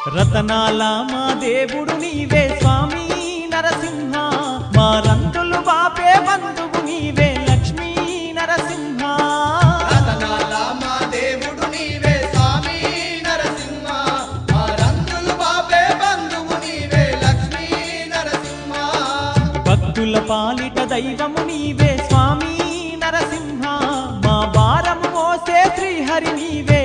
రతనాల మా దేవుడు నీవే స్వామి నరసింహ, మా రందులు బాపే బంధువు నీవే లక్ష్మీ నరసింహ. రతనాల మా దేవుడు నీవే స్వామి నరసింహ, మా రందులు బాపే బంధువు నీవే లక్ష్మీ నరసింహ. భక్తుల పాలిట దైవము నీవే స్వామి నరసింహ, మా భారము మోసే శ్రీహరి నీవే